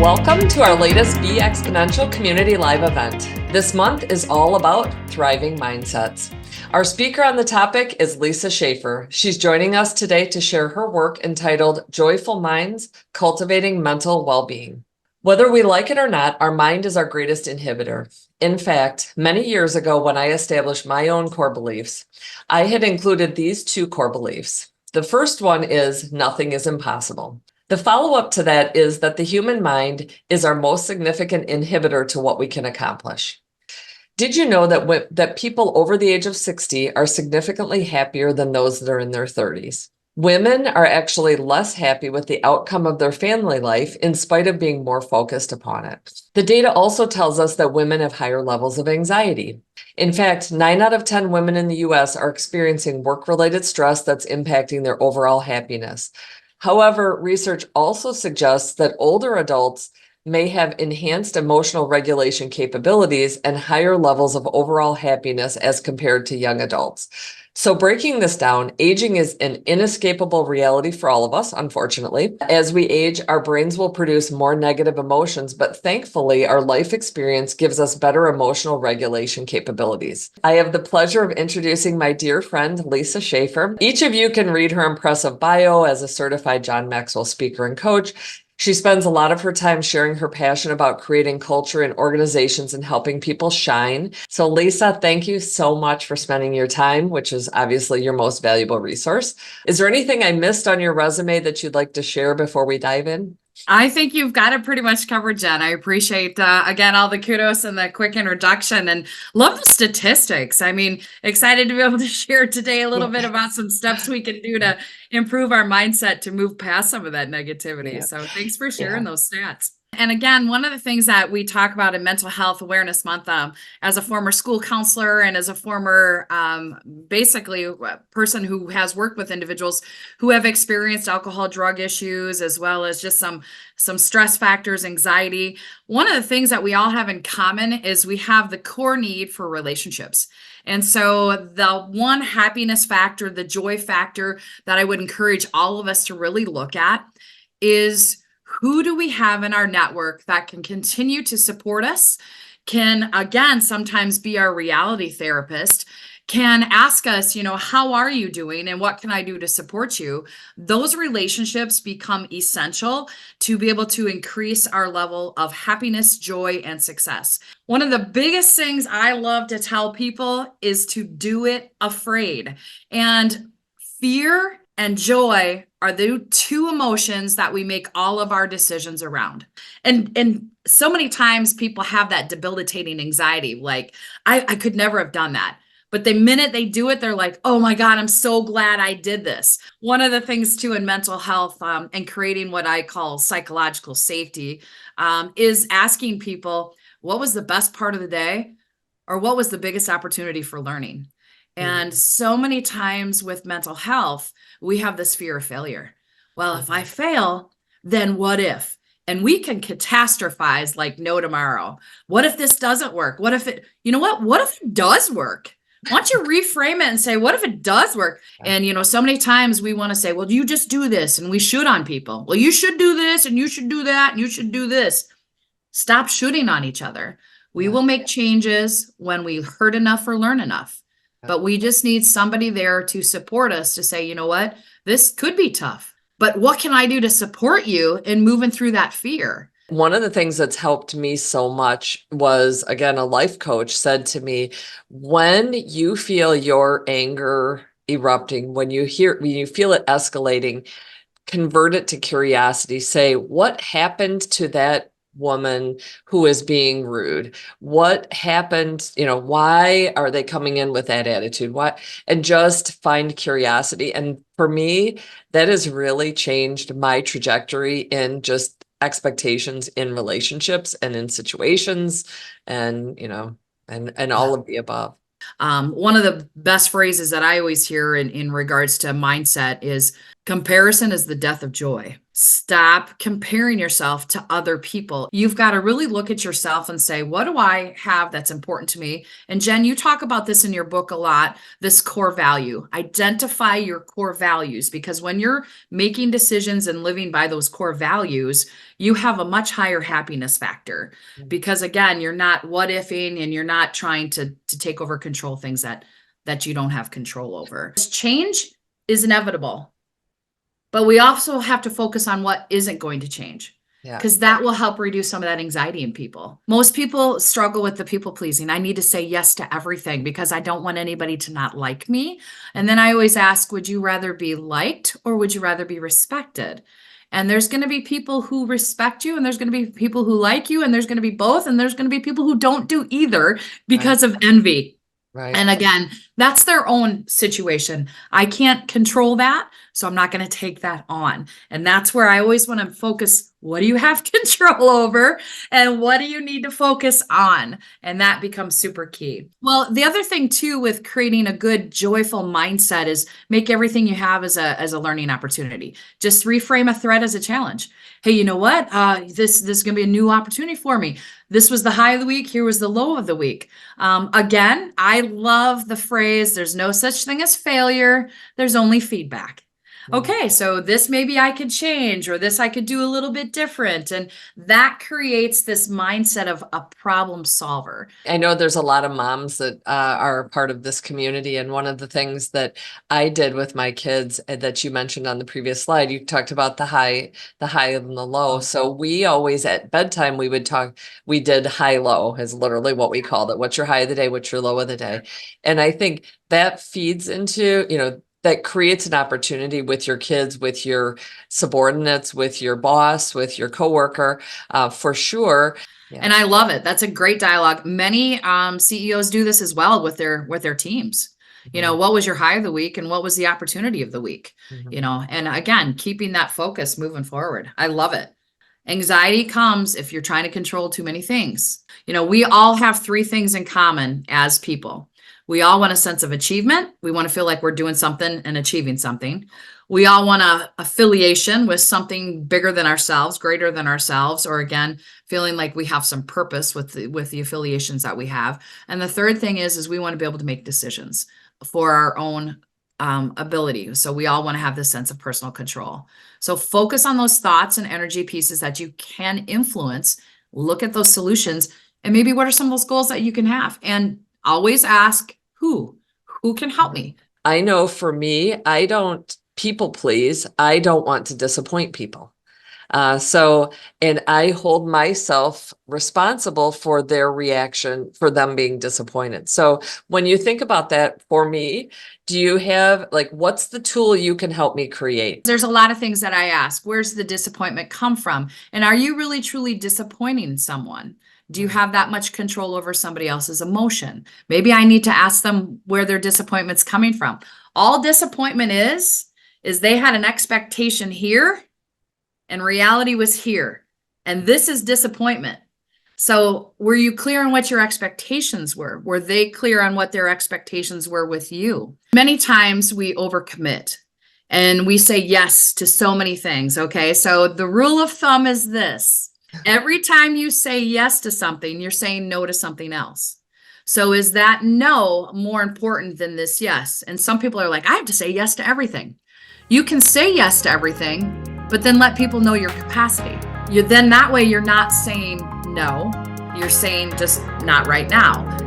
Welcome to our latest Be Exponential Community Live event. This month is all about thriving mindsets. Our speaker on the topic is Lisa Schaefer. She's joining us today to share her work entitled Joyful Minds, Cultivating Mental Well-Being. Whether we like it or not, our mind is our greatest inhibitor. In fact, many years ago when I established my own core beliefs, I had included these two core beliefs. The first one is nothing is impossible. The follow-up to that is that the human mind is our most significant inhibitor to what we can accomplish. Did you know that people over the age of 60 are significantly happier than those that are in their 30s? Women are actually less happy with the outcome of their family life in spite of being more focused upon it. The data also tells us that women have higher levels of anxiety. In fact, 9 out of 10 women in the US are experiencing work-related stress that's impacting their overall happiness. However, research also suggests that older adults may have enhanced emotional regulation capabilities and higher levels of overall happiness as compared to young adults. So breaking this down, aging is an inescapable reality for all of us, unfortunately. As we age, our brains will produce more negative emotions, but thankfully, our life experience gives us better emotional regulation capabilities. I have the pleasure of introducing my dear friend, Lisa Schaefer. Each of you can read her impressive bio as a certified John Maxwell speaker and coach. She spends a lot of her time sharing her passion about creating culture in organizations and helping people shine. So Lisa, thank you so much for spending your time, which is obviously your most valuable resource. Is there anything I missed on your resume that you'd like to share before we dive in? I think you've got it pretty much covered, Jen. I appreciate, again, all the kudos and the quick introduction and love the statistics. I mean, excited to be able to share today a little bit about some steps we can do to improve our mindset to move past some of that negativity. So thanks for sharing those stats. And again, one of the things that we talk about in Mental Health Awareness Month, as a former school counselor and as a former, basically person who has worked with individuals who have experienced alcohol, drug issues, as well as just some stress factors, anxiety. One of the things that we all have in common is we have the core need for relationships. And so the one happiness factor, the joy factor that I would encourage all of us to really look at is, who do we have in our network that can continue to support us, can, again, sometimes be our reality therapist, can ask us, how are you doing and what can I do to support you? Those relationships become essential to be able to increase our level of happiness, joy, and success. One of the biggest things I love to tell people is to do it afraid. And fear and joy are the two emotions that we make all of our decisions around. And so many times people have that debilitating anxiety, like, I could never have done that. But the minute they do it, they're like, oh my God, I'm so glad I did this. One of the things too in mental health and creating what I call psychological safety is asking people, what was the best part of the day? Or what was the biggest opportunity for learning? And so many times with mental health, we have this fear of failure. Well, if I fail, then what if? And we can catastrophize like no tomorrow. What if this doesn't work? What if it, what if it does work? Why don't you reframe it and say, what if it does work? And, so many times we want to say, well, you just do this, and we shoot on people. Well, you should do this, and you should do that, and you should do this. Stop shooting on each other. We will make changes when we heard enough or learn enough. But we just need somebody there to support us to say, you know what, this could be tough, but what can I do to support you in moving through that fear? One of the things that's helped me so much was, again, a life coach said to me, when you feel your anger erupting, when you feel it escalating, convert it to curiosity. Say, what happened to that woman who is being rude? What happened? Why are they coming in with that attitude? What? And just find curiosity. And for me, that has really changed my trajectory in just expectations in relationships and in situations and, and all of the above. One of the best phrases that I always hear in regards to mindset is comparison is the death of joy. Stop comparing yourself to other people. You've got to really look at yourself and say, what do I have that's important to me? And Jenn, you talk about this in your book a lot, this core value. Identify your core values, because when you're making decisions and living by those core values, you have a much higher happiness factor. Because again, you're not what ifing and you're not trying to take over control things that you don't have control over. Change is inevitable. But we also have to focus on what isn't going to change, because that will help reduce some of that anxiety in people. Most people struggle with the people pleasing. I need to say yes to everything because I don't want anybody to not like me. And then I always ask, would you rather be liked or would you rather be respected? And there's going to be people who respect you and there's going to be people who like you and there's going to be both. And there's going to be people who don't do either because of envy. Right. And again, that's their own situation. I can't control that, so I'm not going to take that on. And that's where I always want to focus. What do you have control over and what do you need to focus on? And that becomes super key. Well, the other thing too with creating a good, joyful mindset is make everything you have as a learning opportunity. Just reframe a threat as a challenge. Hey, you know what? This is going to be a new opportunity for me. This was the high of the week. Here was the low of the week. Again, I love the phrase, there's no such thing as failure. There's only feedback. Okay, so this maybe I could change, or this I could do a little bit different. And that creates this mindset of a problem solver. I know there's a lot of moms that are part of this community. And one of the things that I did with my kids that you mentioned on the previous slide, you talked about the high and the low. So we always at bedtime, we did high low is literally what we called it. What's your high of the day? What's your low of the day? And I think that feeds into, that creates an opportunity with your kids, with your subordinates, with your boss, with your coworker, for sure. Yeah. And I love it. That's a great dialogue. Many CEOs do this as well with their teams. What was your high of the week and what was the opportunity of the week? And again, keeping that focus moving forward. I love it. Anxiety comes if you're trying to control too many things. We all have three things in common as people. We all want a sense of achievement. We want to feel like we're doing something and achieving something. We all want an affiliation with something bigger than ourselves, greater than ourselves, or again, feeling like we have some purpose with the affiliations that we have. And the third thing is we want to be able to make decisions for our own ability. So we all want to have this sense of personal control. So focus on those thoughts and energy pieces that you can influence. Look at those solutions and maybe what are some of those goals that you can have, and always ask who can help me. I know for me, I don't people please. I don't want to disappoint people. And I hold myself responsible for their reaction, for them being disappointed. So when you think about that for me, do you have what's the tool you can help me create? There's a lot of things that I ask. Where's the disappointment come from? And are you really truly disappointing someone? Do you have that much control over somebody else's emotion? Maybe I need to ask them where their disappointment's coming from. All disappointment is they had an expectation here and reality was here. And this is disappointment. So were you clear on what your expectations were? Were they clear on what their expectations were with you? Many times we overcommit and we say yes to so many things. Okay, so the rule of thumb is this. Every time you say yes to something, you're saying no to something else. So is that no more important than this yes? And some people are like, I have to say yes to everything. You can say yes to everything, but then let people know your capacity. Then that way you're not saying no, you're saying just not right now.